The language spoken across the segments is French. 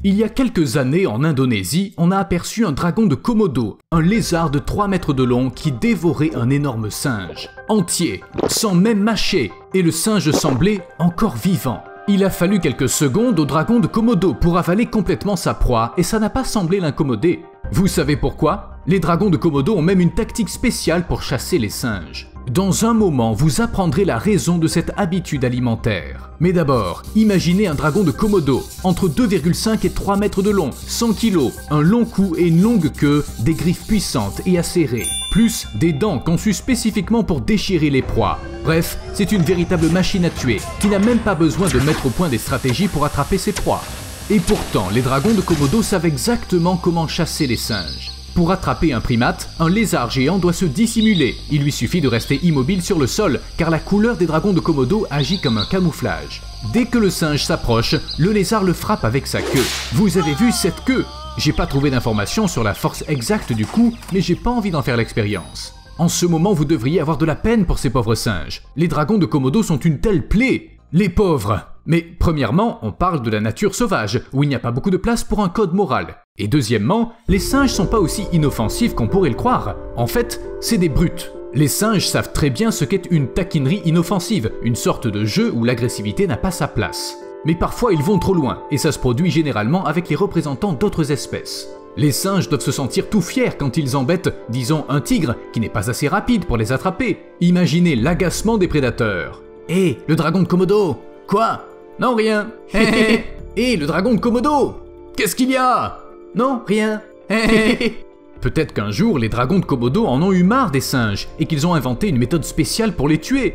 Il y a quelques années, en Indonésie, on a aperçu un dragon de Komodo, un lézard de 3 mètres de long qui dévorait un énorme singe, entier, sans même mâcher, et le singe semblait encore vivant. Il a fallu quelques secondes au dragon de Komodo pour avaler complètement sa proie, et ça n'a pas semblé l'incommoder. Vous savez pourquoi? Les dragons de Komodo ont même une tactique spéciale pour chasser les singes. Dans un moment, vous apprendrez la raison de cette habitude alimentaire. Mais d'abord, imaginez un dragon de Komodo, entre 2,5 et 3 mètres de long, 100 kg, un long cou et une longue queue, des griffes puissantes et acérées, plus des dents conçues spécifiquement pour déchirer les proies. Bref, c'est une véritable machine à tuer, qui n'a même pas besoin de mettre au point des stratégies pour attraper ses proies. Et pourtant, les dragons de Komodo savent exactement comment chasser les singes. Pour attraper un primate, un lézard géant doit se dissimuler. Il lui suffit de rester immobile sur le sol, car la couleur des dragons de Komodo agit comme un camouflage. Dès que le singe s'approche, le lézard le frappe avec sa queue. Vous avez vu cette queue? J'ai pas trouvé d'informations sur la force exacte du coup, mais j'ai pas envie d'en faire l'expérience. En ce moment, vous devriez avoir de la peine pour ces pauvres singes. Les dragons de Komodo sont une telle plaie. Les pauvres! Mais premièrement, on parle de la nature sauvage, où il n'y a pas beaucoup de place pour un code moral. Et deuxièmement, les singes sont pas aussi inoffensifs qu'on pourrait le croire. En fait, c'est des brutes. Les singes savent très bien ce qu'est une taquinerie inoffensive, une sorte de jeu où l'agressivité n'a pas sa place. Mais parfois ils vont trop loin, et ça se produit généralement avec les représentants d'autres espèces. Les singes doivent se sentir tout fiers quand ils embêtent, disons, un tigre qui n'est pas assez rapide pour les attraper. Imaginez l'agacement des prédateurs. Hé, le dragon de Komodo! Quoi? Non, rien. Hé, le dragon de Komodo! Qu'est-ce qu'il y a? Non, rien. Peut-être qu'un jour, les dragons de Komodo en ont eu marre des singes et qu'ils ont inventé une méthode spéciale pour les tuer.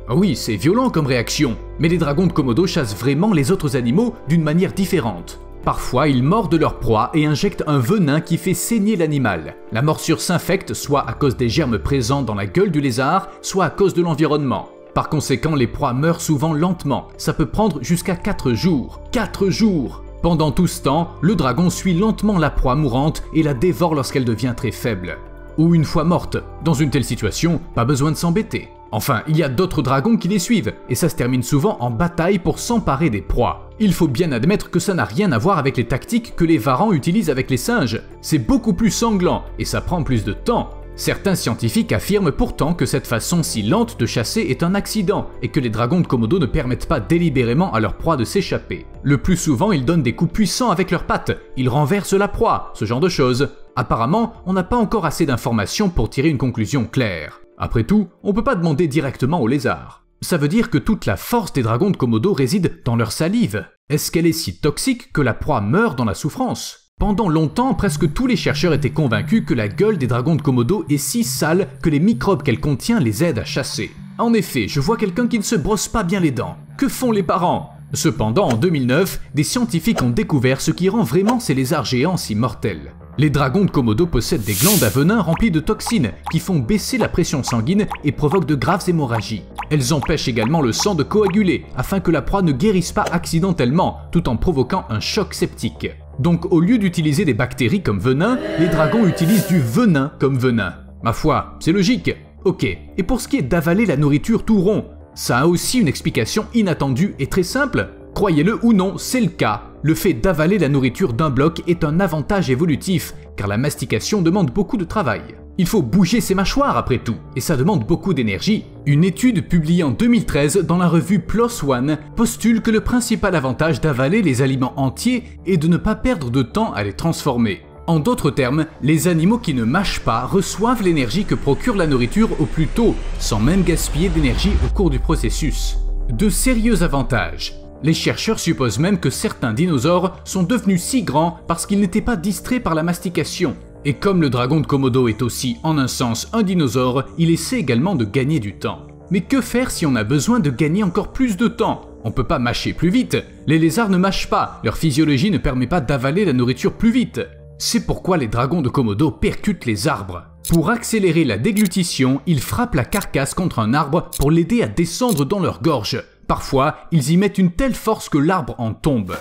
Ah oui, c'est violent comme réaction, mais les dragons de Komodo chassent vraiment les autres animaux d'une manière différente. Parfois, ils mordent leur proie et injectent un venin qui fait saigner l'animal. La morsure s'infecte soit à cause des germes présents dans la gueule du lézard, soit à cause de l'environnement. Par conséquent, les proies meurent souvent lentement. Ça peut prendre jusqu'à 4 jours. 4 jours! Pendant tout ce temps, le dragon suit lentement la proie mourante et la dévore lorsqu'elle devient très faible. Ou une fois morte. Dans une telle situation, pas besoin de s'embêter. Enfin, il y a d'autres dragons qui les suivent, et ça se termine souvent en bataille pour s'emparer des proies. Il faut bien admettre que ça n'a rien à voir avec les tactiques que les varans utilisent avec les singes. C'est beaucoup plus sanglant, et ça prend plus de temps. Certains scientifiques affirment pourtant que cette façon si lente de chasser est un accident et que les dragons de Komodo ne permettent pas délibérément à leur proie de s'échapper. Le plus souvent, ils donnent des coups puissants avec leurs pattes, ils renversent la proie, ce genre de choses. Apparemment, on n'a pas encore assez d'informations pour tirer une conclusion claire. Après tout, on peut pas demander directement aux lézards. Ça veut dire que toute la force des dragons de Komodo réside dans leur salive. Est-ce qu'elle est si toxique que la proie meurt dans la souffrance? Pendant longtemps, presque tous les chercheurs étaient convaincus que la gueule des dragons de Komodo est si sale que les microbes qu'elle contient les aident à chasser. En effet, je vois quelqu'un qui ne se brosse pas bien les dents. Que font les parents? Cependant, en 2009, des scientifiques ont découvert ce qui rend vraiment ces lézards géants si mortels. Les dragons de Komodo possèdent des glandes à venin remplies de toxines qui font baisser la pression sanguine et provoquent de graves hémorragies. Elles empêchent également le sang de coaguler afin que la proie ne guérisse pas accidentellement tout en provoquant un choc septique. Donc au lieu d'utiliser des bactéries comme venin, les dragons utilisent du venin comme venin. Ma foi, c'est logique. Ok, et pour ce qui est d'avaler la nourriture tout rond, ça a aussi une explication inattendue et très simple. Croyez-le ou non, c'est le cas. Le fait d'avaler la nourriture d'un bloc est un avantage évolutif, car la mastication demande beaucoup de travail. Il faut bouger ses mâchoires après tout, et ça demande beaucoup d'énergie. Une étude publiée en 2013 dans la revue PLOS ONE postule que le principal avantage d'avaler les aliments entiers est de ne pas perdre de temps à les transformer. En d'autres termes, les animaux qui ne mâchent pas reçoivent l'énergie que procure la nourriture au plus tôt, sans même gaspiller d'énergie au cours du processus. De sérieux avantages. Les chercheurs supposent même que certains dinosaures sont devenus si grands parce qu'ils n'étaient pas distraits par la mastication. Et comme le dragon de Komodo est aussi, en un sens, un dinosaure, il essaie également de gagner du temps. Mais que faire si on a besoin de gagner encore plus de temps? On peut pas mâcher plus vite. Les lézards ne mâchent pas, leur physiologie ne permet pas d'avaler la nourriture plus vite. C'est pourquoi les dragons de Komodo percutent les arbres. Pour accélérer la déglutition, ils frappent la carcasse contre un arbre pour l'aider à descendre dans leur gorge. Parfois, ils y mettent une telle force que l'arbre en tombe.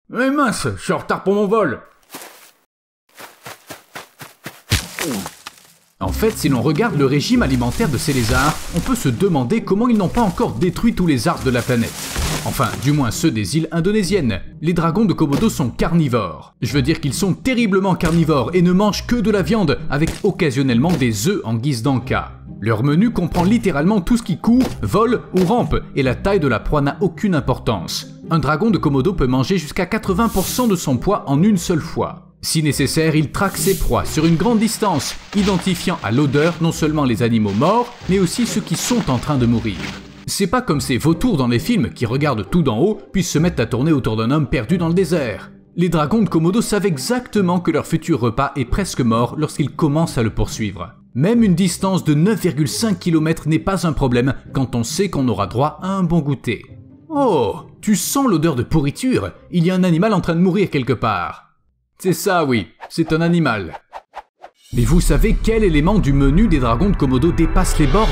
Mais mince, je suis en retard pour mon vol. En fait, si l'on regarde le régime alimentaire de ces lézards, on peut se demander comment ils n'ont pas encore détruit tous les arbres de la planète. Enfin, du moins ceux des îles indonésiennes. Les dragons de Komodo sont carnivores. Je veux dire qu'ils sont terriblement carnivores et ne mangent que de la viande, avec occasionnellement des œufs en guise d'en-cas. Leur menu comprend littéralement tout ce qui court, vole ou rampe, et la taille de la proie n'a aucune importance. Un dragon de Komodo peut manger jusqu'à 80% de son poids en une seule fois. Si nécessaire, il traque ses proies sur une grande distance, identifiant à l'odeur non seulement les animaux morts, mais aussi ceux qui sont en train de mourir. C'est pas comme ces vautours dans les films qui regardent tout d'en haut puis se mettent à tourner autour d'un homme perdu dans le désert. Les dragons de Komodo savent exactement que leur futur repas est presque mort lorsqu'ils commencent à le poursuivre. Même une distance de 9,5 km n'est pas un problème quand on sait qu'on aura droit à un bon goûter. Oh, tu sens l'odeur de pourriture? Il y a un animal en train de mourir quelque part. C'est ça, oui, c'est un animal. Mais vous savez quel élément du menu des dragons de Komodo dépasse les bornes?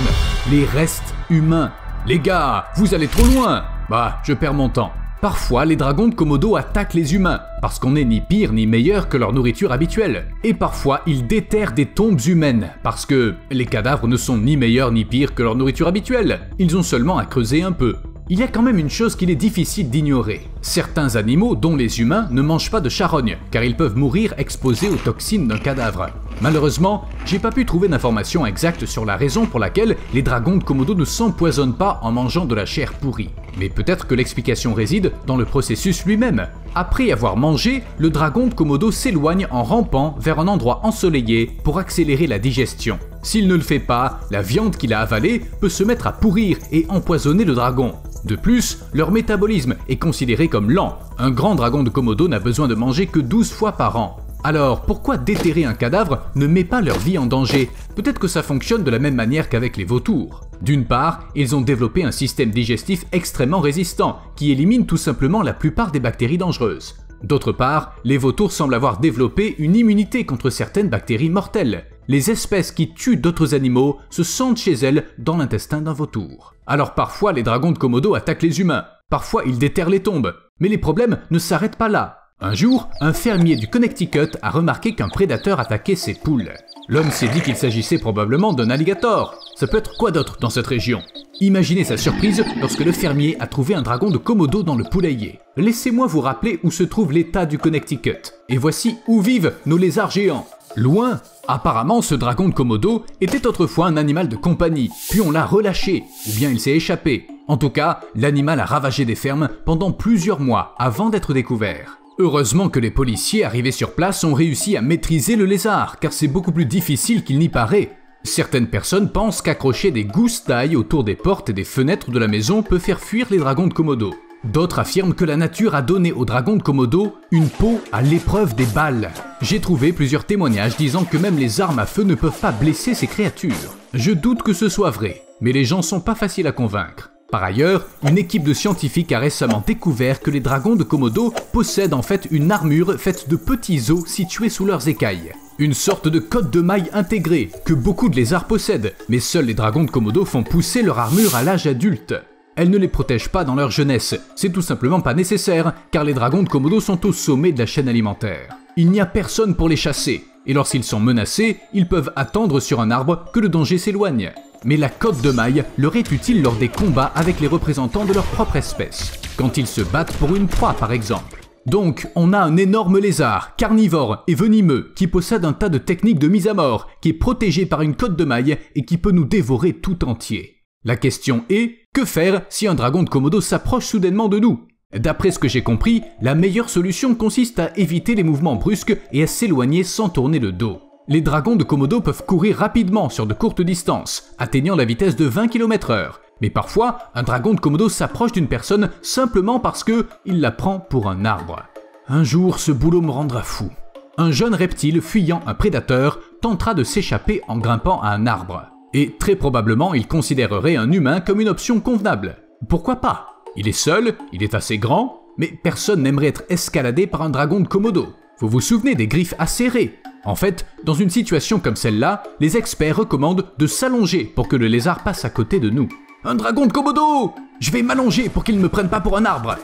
Les restes humains. Les gars, vous allez trop loin! Bah, je perds mon temps. Parfois, les dragons de Komodo attaquent les humains, parce qu'on n'est ni pire ni meilleur que leur nourriture habituelle. Et parfois, ils déterrent des tombes humaines, parce que les cadavres ne sont ni meilleurs ni pires que leur nourriture habituelle. Ils ont seulement à creuser un peu. Il y a quand même une chose qu'il est difficile d'ignorer. Certains animaux, dont les humains, ne mangent pas de charogne, car ils peuvent mourir exposés aux toxines d'un cadavre. Malheureusement, j'ai pas pu trouver d'informations exactes sur la raison pour laquelle les dragons de Komodo ne s'empoisonnent pas en mangeant de la chair pourrie. Mais peut-être que l'explication réside dans le processus lui-même. Après avoir mangé, le dragon de Komodo s'éloigne en rampant vers un endroit ensoleillé pour accélérer la digestion. S'il ne le fait pas, la viande qu'il a avalée peut se mettre à pourrir et empoisonner le dragon. De plus, leur métabolisme est considéré comme lent. Un grand dragon de Komodo n'a besoin de manger que 12 fois par an. Alors, pourquoi déterrer un cadavre ne met pas leur vie en danger? Peut-être que ça fonctionne de la même manière qu'avec les vautours. D'une part, ils ont développé un système digestif extrêmement résistant, qui élimine tout simplement la plupart des bactéries dangereuses. D'autre part, les vautours semblent avoir développé une immunité contre certaines bactéries mortelles. Les espèces qui tuent d'autres animaux se sentent chez elles dans l'intestin d'un vautour. Alors parfois, les dragons de Komodo attaquent les humains. Parfois, ils déterrent les tombes. Mais les problèmes ne s'arrêtent pas là. Un jour, un fermier du Connecticut a remarqué qu'un prédateur attaquait ses poules. L'homme s'est dit qu'il s'agissait probablement d'un alligator. Ça peut être quoi d'autre dans cette région? Imaginez sa surprise lorsque le fermier a trouvé un dragon de Komodo dans le poulailler. Laissez-moi vous rappeler où se trouve l'État du Connecticut. Et voici où vivent nos lézards géants. Loin. Apparemment, ce dragon de Komodo était autrefois un animal de compagnie, puis on l'a relâché, ou bien il s'est échappé. En tout cas, l'animal a ravagé des fermes pendant plusieurs mois avant d'être découvert. Heureusement que les policiers arrivés sur place ont réussi à maîtriser le lézard, car c'est beaucoup plus difficile qu'il n'y paraît. Certaines personnes pensent qu'accrocher des gousses d'ail autour des portes et des fenêtres de la maison peut faire fuir les dragons de Komodo. D'autres affirment que la nature a donné aux dragons de Komodo une peau à l'épreuve des balles. J'ai trouvé plusieurs témoignages disant que même les armes à feu ne peuvent pas blesser ces créatures. Je doute que ce soit vrai, mais les gens sont pas faciles à convaincre. Par ailleurs, une équipe de scientifiques a récemment découvert que les dragons de Komodo possèdent en fait une armure faite de petits os situés sous leurs écailles. Une sorte de cotte de maille intégrée que beaucoup de lézards possèdent, mais seuls les dragons de Komodo font pousser leur armure à l'âge adulte. Elle ne les protège pas dans leur jeunesse, c'est tout simplement pas nécessaire, car les dragons de Komodo sont au sommet de la chaîne alimentaire. Il n'y a personne pour les chasser, et lorsqu'ils sont menacés, ils peuvent attendre sur un arbre que le danger s'éloigne. Mais la cotte de maille leur est utile lors des combats avec les représentants de leur propre espèce, quand ils se battent pour une proie par exemple. Donc, on a un énorme lézard, carnivore et venimeux, qui possède un tas de techniques de mise à mort, qui est protégé par une cotte de maille et qui peut nous dévorer tout entier. La question est, que faire si un dragon de Komodo s'approche soudainement de nous? D'après ce que j'ai compris, la meilleure solution consiste à éviter les mouvements brusques et à s'éloigner sans tourner le dos. Les dragons de Komodo peuvent courir rapidement sur de courtes distances, atteignant la vitesse de 20 km/h. Mais parfois, un dragon de Komodo s'approche d'une personne simplement parce que il la prend pour un arbre. Un jour, ce boulot me rendra fou. Un jeune reptile fuyant un prédateur tentera de s'échapper en grimpant à un arbre. Et très probablement, il considérerait un humain comme une option convenable. Pourquoi pas? Il est seul, il est assez grand, mais personne n'aimerait être escaladé par un dragon de Komodo. Vous vous souvenez des griffes acérées? En fait, dans une situation comme celle-là, les experts recommandent de s'allonger pour que le lézard passe à côté de nous. Un dragon de Komodo! Je vais m'allonger pour qu'il ne me prenne pas pour un arbre.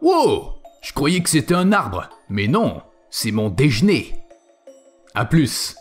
Wow! Je croyais que c'était un arbre, mais non, c'est mon déjeuner. À plus.